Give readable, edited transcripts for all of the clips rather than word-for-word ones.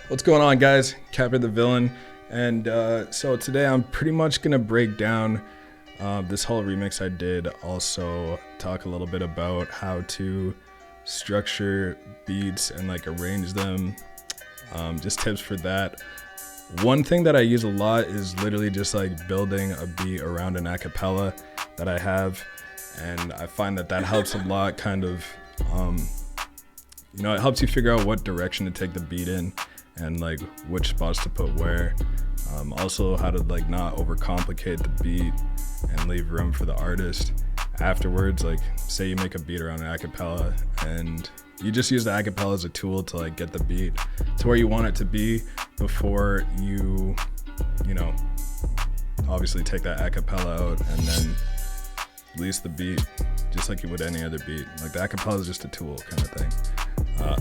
What's going on, guys? Capper the Villain. And so today I'm pretty much going to break down this whole remix I did. Also talk a little bit about how to structure beats and like arrange them. Just tips for that. One thing that I use a lot is literally just like building a beat around an acapella that I have. And I find that helps a lot, kind of, it helps you figure out what direction to take the beat in and like which spots to put where. Also how to like not overcomplicate the beat and leave room for the artist afterwards. Like say you make a beat around an acapella and you just use the acapella as a tool to like get the beat to where you want it to be before you obviously take that acapella out and then release the beat just like you would any other beat. Like the acapella is just a tool kind of thing.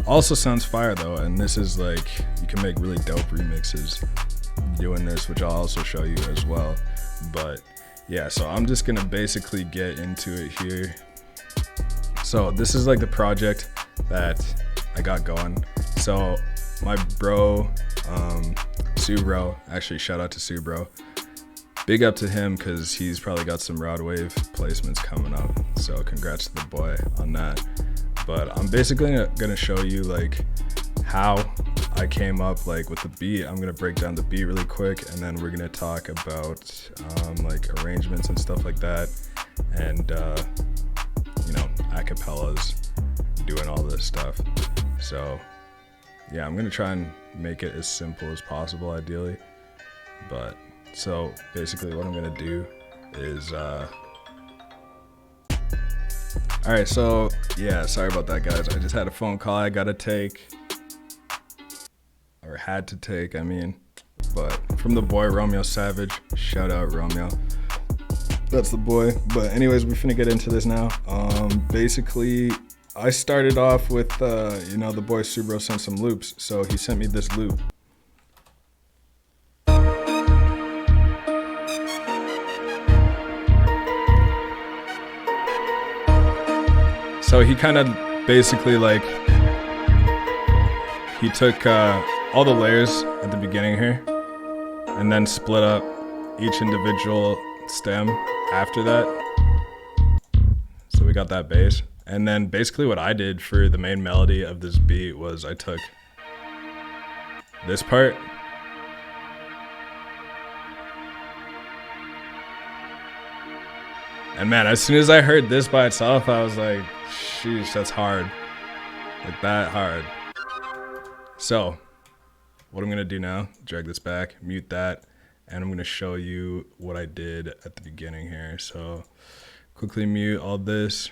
Also sounds fire though, and this is like, you can make really dope remixes doing this, which I'll also show you as well. But yeah, so I'm just gonna basically get into it here. So this is like the project that I got going. So my bro, Subro, actually shout out to Subro. Big up to him because he's probably got some Rod Wave placements coming up. So congrats to the boy on that. But I'm basically gonna show you like how I came up like with the beat. I'm gonna break down the beat really quick, and then we're gonna talk about like arrangements and stuff like that, and acapellas, doing all this stuff. So yeah, I'm gonna try and make it as simple as possible, ideally. But so basically, what I'm gonna do is all right, so yeah, sorry about that, guys. I just had a phone call I gotta take, or had to take, I mean, but from the boy Romeo Savage. Shout out Romeo. That's the boy. But anyways, we finna get into this now. Basically, I started off with, the boy Subro sent some loops, so he sent me this loop. So he kind of basically like, he took all the layers at the beginning here and then split up each individual stem after that. So we got that bass. And then basically what I did for the main melody of this beat was I took this part and man, as soon as I heard this by itself, I was like, sheesh, that's hard. Like that hard. So what I'm gonna do now, drag this back, mute that, and I'm gonna show you what I did at the beginning here. So quickly mute all this.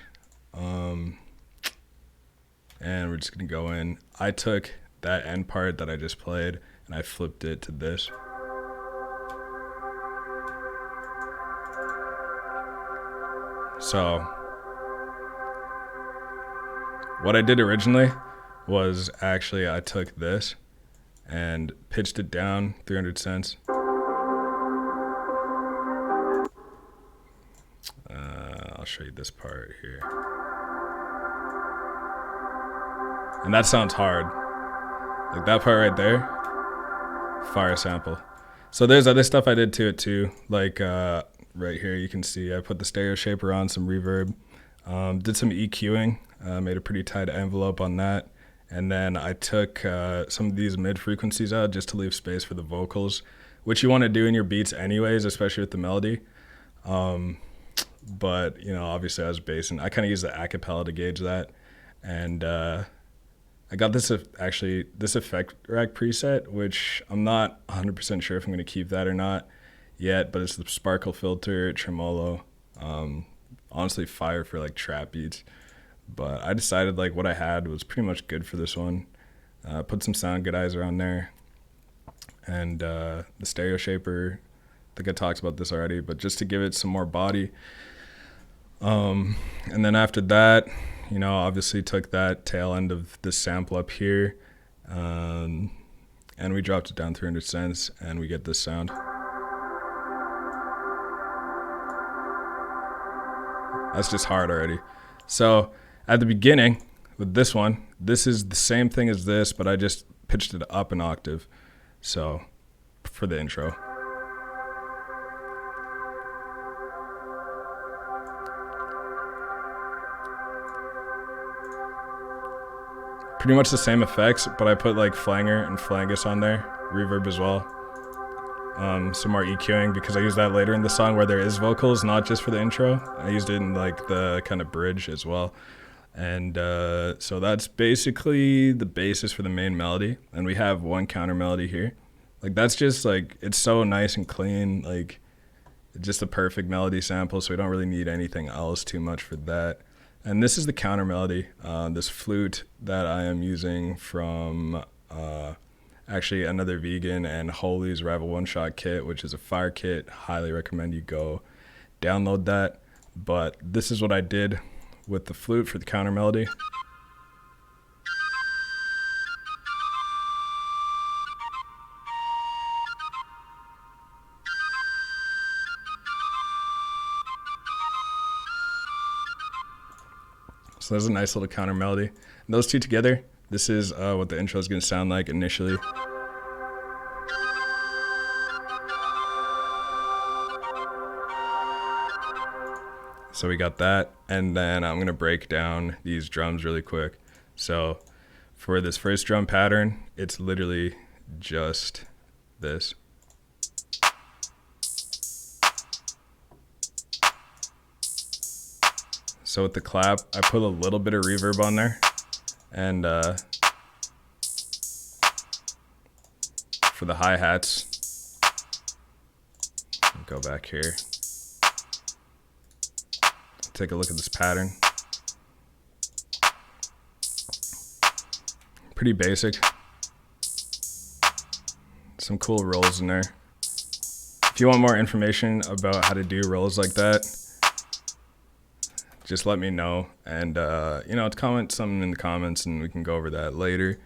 And we're just gonna go in. I took that end part that I just played and I flipped it to this. So what I did originally was actually I took this and pitched it down 300 cents. I'll show you this part here. And that sounds hard. Like that part right there, fire sample. So there's other stuff I did to it too. Like right here, you can see I put the stereo shaper on, some reverb, did some EQing, made a pretty tight envelope on that. And then I took some of these mid frequencies out just to leave space for the vocals, which you want to do in your beats anyways, especially with the melody. But obviously I was basing, I kind of use the acapella to gauge that. And I got this effect rack preset, which I'm not 100% sure if I'm going to keep that or not yet, but it's the sparkle filter, tremolo. Honestly fire for like trap beats. But I decided like what I had was pretty much good for this one. Put some sound goodizer on there. And the stereo shaper, I think I talked about this already, but just to give it some more body. And then after that, obviously took that tail end of this sample up here, and we dropped it down 300 cents and we get this sound. That's just hard already. So at the beginning with this one, this is the same thing as this, but I just pitched it up an octave. So for the intro. Pretty much the same effects, but I put like flanger and flangus on there, reverb as well. Some more EQing because I use that later in the song where there is vocals, not just for the intro. I used it in like the kind of bridge as well. And so that's basically the basis for the main melody. And we have one counter melody here. Like that's just like, it's so nice and clean, like it's just a perfect melody sample. So we don't really need anything else too much for that. And this is the counter melody, this flute that I am using from actually Another Vegan and Holy's Rival One Shot kit, which is a fire kit. Highly recommend you go download that. But this is what I did with the flute for the counter melody. So there's a nice little counter melody. And those two together, this is what the intro is going to sound like initially. So we got that, and then I'm going to break down these drums really quick. So for this first drum pattern, it's literally just this. So with the clap, I put a little bit of reverb on there. And for the hi-hats, go back here. Take a look at this pattern. Pretty basic. Some cool rolls in there. If you want more information about how to do rolls like that, just let me know, and you know, comment something in the comments and we can go over that later.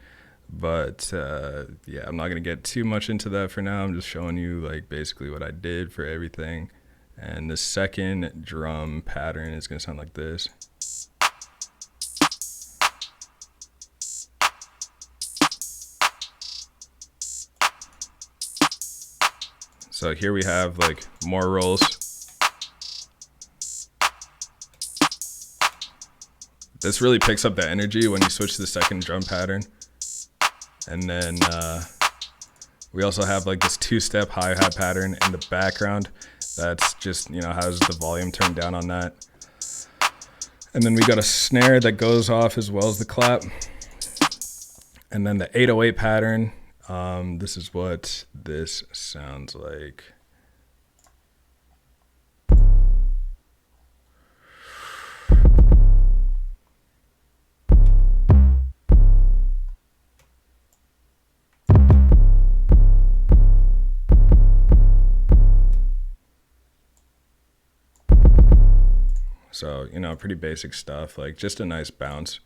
But yeah, I'm not gonna get too much into that for now. I'm just showing you like basically what I did for everything. And the second drum pattern is gonna sound like this. So here we have like more rolls. This really picks up the energy when you switch to the second drum pattern. And then we also have like this two-step hi-hat pattern in the background. That's just, you know, has the volume turned down on that. And then we got a snare that goes off as well as the clap. And then the 808 pattern, this is what this sounds like. So, you know, pretty basic stuff, like just a nice bounce,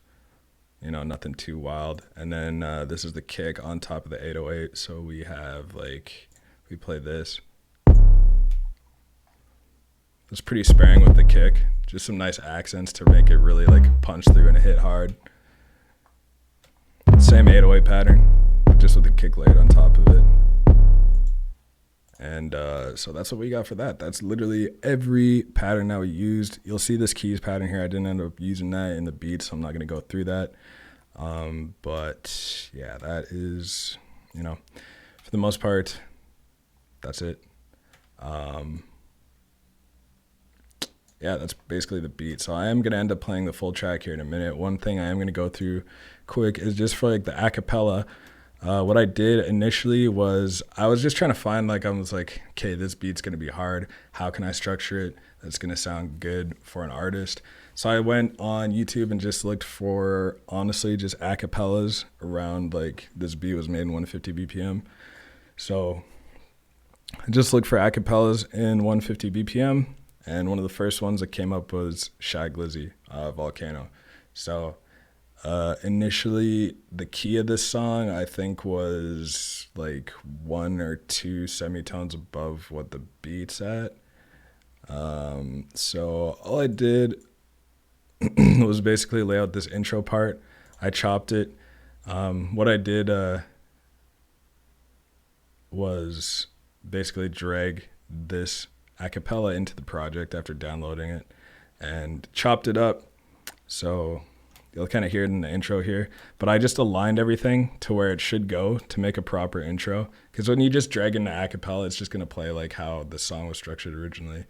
you know, nothing too wild. And then this is the kick on top of the 808. So we have like, we play this. It's pretty sparing with the kick, just some nice accents to make it really like punch through and hit hard. Same 808 pattern, just with the kick layered on top of it. And so that's what we got for that. That's literally every pattern that we used. You'll see this keys pattern here. I didn't end up using that in the beat, so I'm not going to go through that. But yeah, that is, you know, for the most part, that's it. Yeah, that's basically the beat. So I am going to end up playing the full track here in a minute. One thing I am going to go through quick is just for like the acapella. What I did initially was I was just trying to find, like, I was like, okay, this beat's going to be hard. How can I structure it that's going to sound good for an artist? So I went on YouTube and just looked for, honestly, just acapellas around, like, this beat was made in 150 BPM. So I just looked for acapellas in 150 BPM. And one of the first ones that came up was Shy Glizzy, Volcano. So initially, the key of this song, I think, was like 1 or 2 semitones above what the beat's at. So all I did was basically lay out this intro part. I chopped it. What I did was basically drag this acapella into the project after downloading it and chopped it up. So you'll kind of hear it in the intro here, but I just aligned everything to where it should go to make a proper intro. Because when you just drag in the acapella, it's just going to play like how the song was structured originally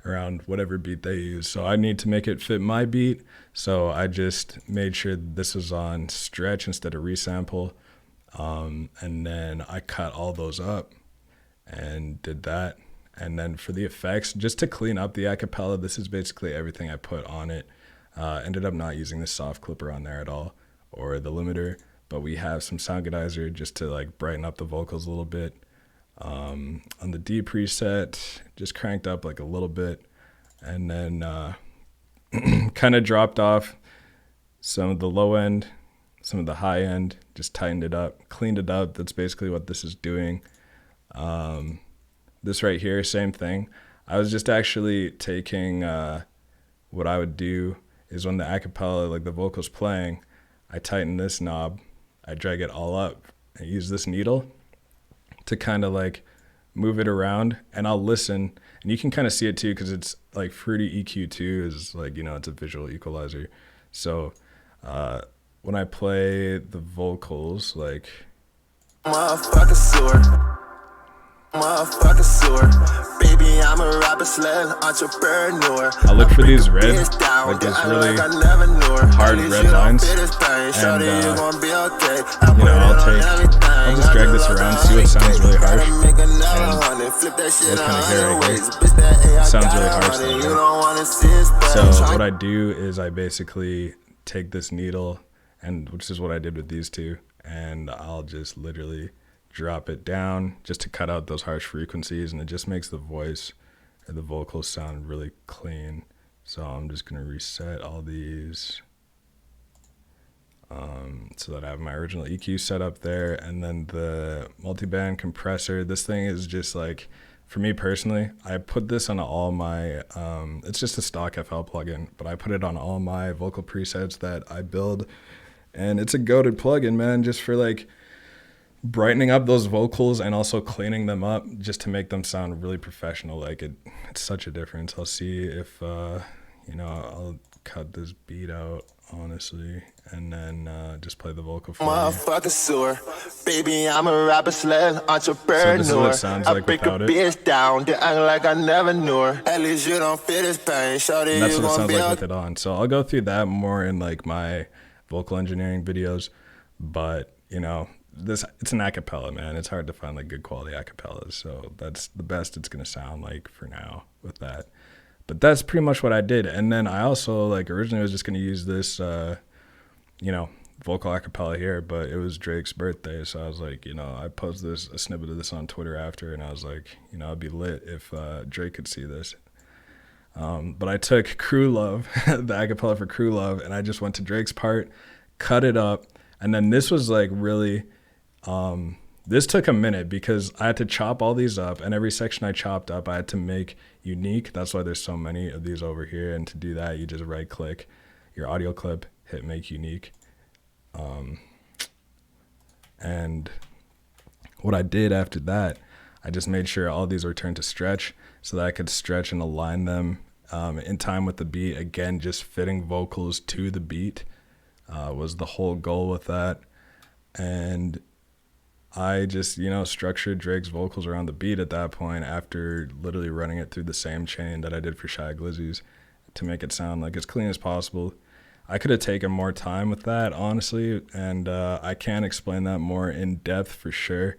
around whatever beat they use. So I need to make it fit my beat. So I just made sure this was on stretch instead of resample. And then I cut all those up and did that. And then for the effects, just to clean up the acapella, this is basically everything I put on it. Ended up not using the soft clipper on there at all, or the limiter, but we have some sound goodizer just to like brighten up the vocals a little bit. On the D preset, just cranked up like a little bit, and then kind of dropped off some of the low end, some of the high end, just tightened it up, cleaned it up. That's basically what this is doing. This right here, same thing. I was just actually taking what I would do is when the acapella, like the vocal's playing, I tighten this knob, I drag it all up, I use this needle to kind of like move it around, and I'll listen, and you can kind of see it too because it's like Fruity EQ2 is like, you know, it's a visual equalizer. So when I play the vocals, like motherfucker sewer. Baby, I'm a rapper slash entrepreneur. I look for these red, like those really hard red lines, and you know, I'll just drag this around, see what sounds really harsh, and you'll kind of hear right here, sounds really harsh there. So what I do is I basically take this needle, and which is what I did with these two, and I'll just literally drop it down just to cut out those harsh frequencies, and it just makes the voice or the vocals sound really clean. So I'm just gonna reset all these so that I have my original EQ set up there, and then the multiband compressor. This thing is just like, for me personally, I put this on all my, it's just a stock FL plugin, but I put it on all my vocal presets that I build, and it's a goated plugin, man, just for like brightening up those vocals and also cleaning them up just to make them sound really professional. Like it's such a difference. I'll see if you know, I'll cut this beat out honestly, and then just play the vocal for motherfucker sewer. Baby, I'm a rapper slash entrepreneur. So this is what it sounds like without it. Bitch down to act like I never knew her. At least you don't feel this pain. And that's what it sounds like with it on. So I'll go through that more in like my vocal engineering videos, but you know, it's an acapella, man. It's hard to find like good quality acapellas, so that's the best it's gonna sound like for now with that. But that's pretty much what I did. And then I also, like, originally was just gonna use this you know, vocal acapella here, but it was Drake's birthday, so I was like, you know, I posted a snippet of this on Twitter after, and I was like, you know, it'd be lit if Drake could see this. But I took Crew Love, the acapella for Crew Love, and I just went to Drake's part, cut it up, and then this was like really this took a minute because I had to chop all these up, and every section I chopped up I had to make unique. That's why there's so many of these over here, and to do that you just right click your audio clip, hit make unique. And what I did after that, I just made sure all these were turned to stretch so that I could stretch and align them in time with the beat. Again, just fitting vocals to the beat was the whole goal with that. And I just, you know, structured Drake's vocals around the beat at that point after literally running it through the same chain that I did for Shy Glizzy's to make it sound like as clean as possible. I could have taken more time with that, honestly, and I can explain that more in depth for sure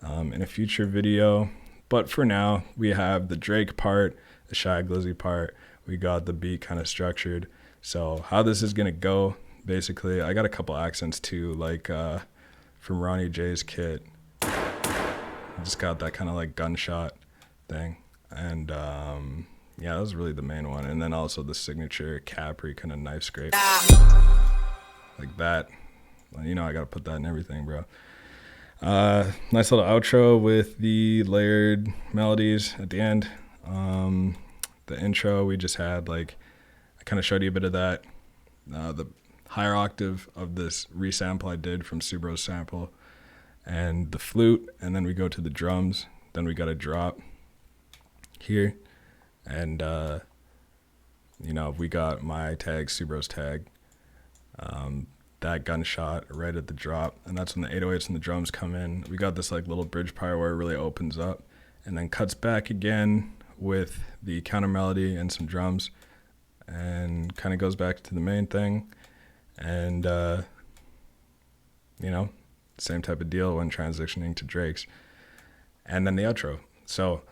in a future video. But for now, we have the Drake part, the Shy Glizzy part. We got the beat kind of structured. So how this is going to go, basically, I got a couple accents too, like from Ronnie J's kit. I just got that kind of like gunshot thing. And yeah, that was really the main one. And then also the signature Capri kind of knife scrape. Like that. You know, I got to put that in everything, bro. Nice little outro with the layered melodies at the end. The intro, we just had like, I kind of showed you a bit of that. The higher octave of this resample I did from Subro's sample. and the flute, and then we go to the drums. Then we got a drop here, and we got my tag, Subro's tag, that gunshot right at the drop, and that's when the 808s and the drums come in. We got this like little bridge part where it really opens up, and then cuts back again with the counter melody and some drums, and kind of goes back to the main thing, and same type of deal when transitioning to Drake's, and then the outro. So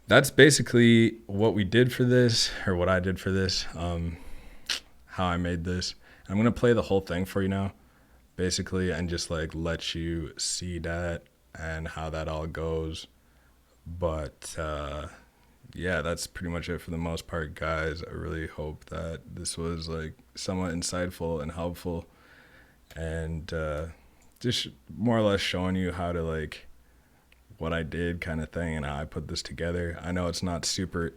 that's basically what we did for this, or what I did for this, how I made this. I'm going to play the whole thing for you now, basically, and just like let you see that and how that all goes. But yeah, that's pretty much it for the most part, guys. I really hope that this was like somewhat insightful and helpful, and just more or less showing you how to like what I did kind of thing and how I put this together. I know it's not super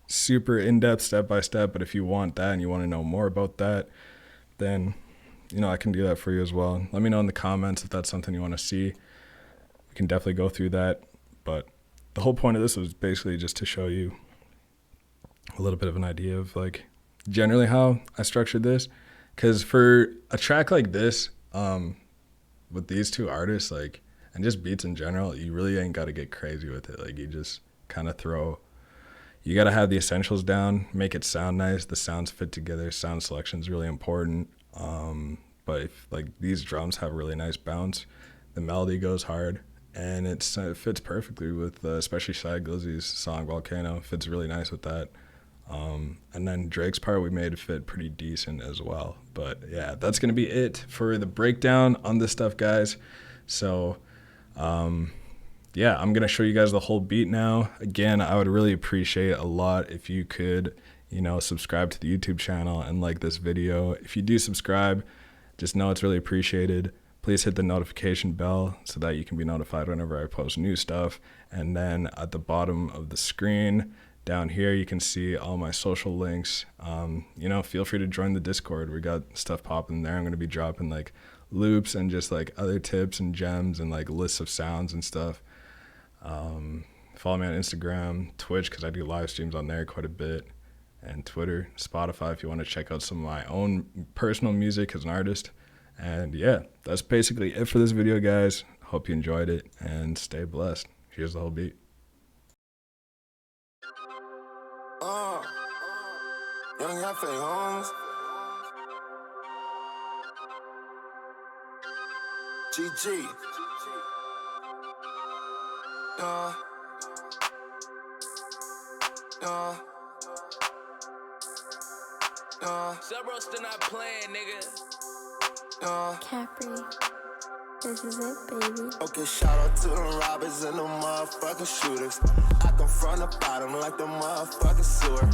in-depth step by step, but if you want that and you want to know more about that, then I can do that for you as well. Let me know in the comments if that's something you want to see. We can definitely go through that, but the whole point of this was basically just to show you a little bit of an idea of like generally how I structured this, because for a track like this, with these two artists, like, and just beats in general, you really ain't got to get crazy with it. Like, you just kind of you got to have the essentials down, make it sound nice, the sounds fit together, sound selection is really important. But if like these drums have really nice bounce, the melody goes hard, and it fits perfectly with especially Shy Glizzy's song Volcano, fits really nice with that. And then Drake's part we made fit pretty decent as well. But yeah, that's going to be it for the breakdown on this stuff, guys. So yeah, I'm going to show you guys the whole beat now. Again, I would really appreciate a lot if you could, subscribe to the YouTube channel and like this video. If you do subscribe, just know it's really appreciated. Please hit the notification bell so that you can be notified whenever I post new stuff. And then at the bottom of the screen down here, you can see all my social links. Feel free to join the Discord. We got stuff popping there. I'm going to be dropping like loops and just like other tips and gems and like lists of sounds and stuff. Follow me on Instagram, Twitch, because I do live streams on there quite a bit, and Twitter, Spotify if you want to check out some of my own personal music as an artist. And yeah, that's basically it for this video, guys. Hope you enjoyed it, and stay blessed. Here's the whole beat. Young F.A. Holmes, GG. Subro still not playing, nigga. Capri, this is it, baby. Okay, shout out to them robbers and them motherfucking shooters. I come from the bottom like the motherfucking sewer.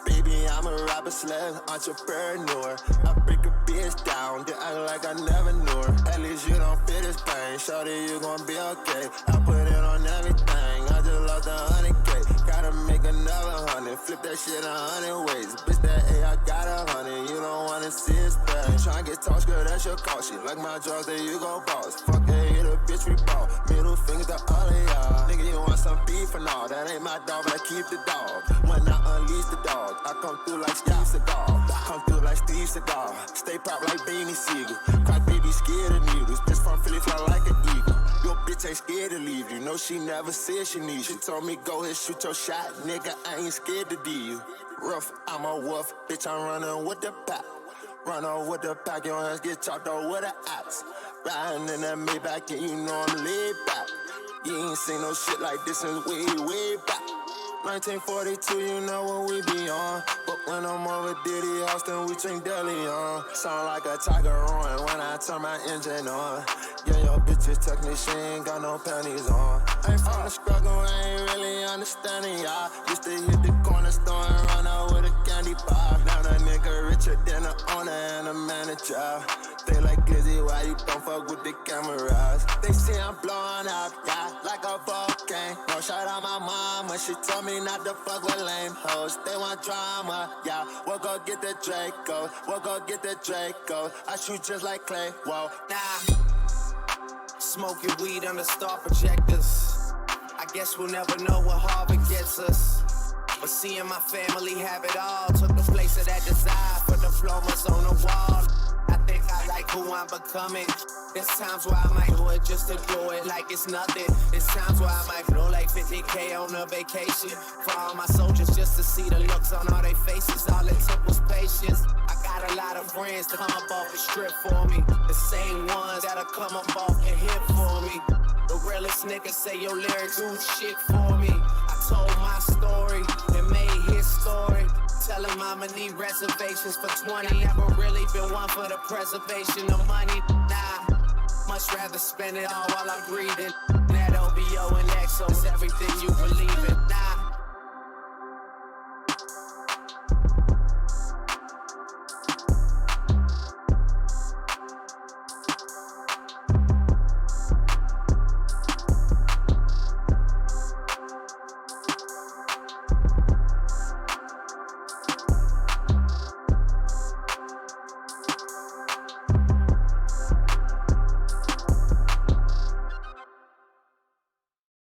Baby, I'm a rapper slash entrepreneur. I break a bitch down, then act like I never knew her. At least you don't feel this pain, shawty, you gon' be okay. I put it on everything, I just lost 100K. Gotta make another 100, flip that shit 100 ways. Bitch, that A, I got 100, you don't wanna see it spread. Tryna get tossed, girl, that's your call. She like my drugs, then you go boss. Fuck that, hit a bitch, we ball. Middle fingers to all of y'all. Nigga, you want some beef and all, that ain't my dog, but I keep the dog. When I unleash the dog, I come through like Steve Seagal. Come through like Steve Seagal. Stay pop like Beanie Siegel. Cry baby scared of needles. Bitch from Philly fly like an eagle. Your bitch ain't scared to leave you. No, she never said she needs you. She told me go ahead, shoot your shot. Nigga, I ain't scared to D you. Rough, I'm a wolf. Bitch, I'm running with the pack. Run on with the pack, your hands get chopped off with the axe. Riding in that Maybach, and you know I'm laid back. You ain't seen no shit like this since way back. 1942, you know what we be on. But when I'm over Diddy Austin, we drink deli on. Sound like a tiger roaring when I turn my engine on. Yeah, your bitches tuck me, she ain't got no panties on. Ain't from the struggle, I ain't really understanding y'all. Used to hit the corner store and run out with a candy bar. Now that nigga richer than the owner and the manager. They like Glizzy, why you don't fuck with the cameras? They say I'm blowing up, yeah, like a volcano. No shout out my mama, she told me not to fuck with lame hoes. They want drama, yeah, we'll go get the Draco. We'll go get the Draco. I shoot just like Clay, whoa, nah. smoking weed under star projectors. I guess we'll never know what Harvard gets us. But seeing my family have it all took the place of that desire for diplomas on the wall. I think I like who I'm becoming. There's times where I might do it just to do it like it's nothing. There's times where I might blow like 50K on a vacation for all my soldiers just to see the looks on all their faces. All it took was patience. I got a lot of friends to come up off the strip for me. The same ones that'll come up off the hip for me. The realest niggas say your lyrics do shit for me. I told my story and made his story. Tell him I'ma need reservations for 20. Never really been one for the preservation of money. Nah, much rather spend it all while I'm breathing. That OBO and XO is everything you believe in.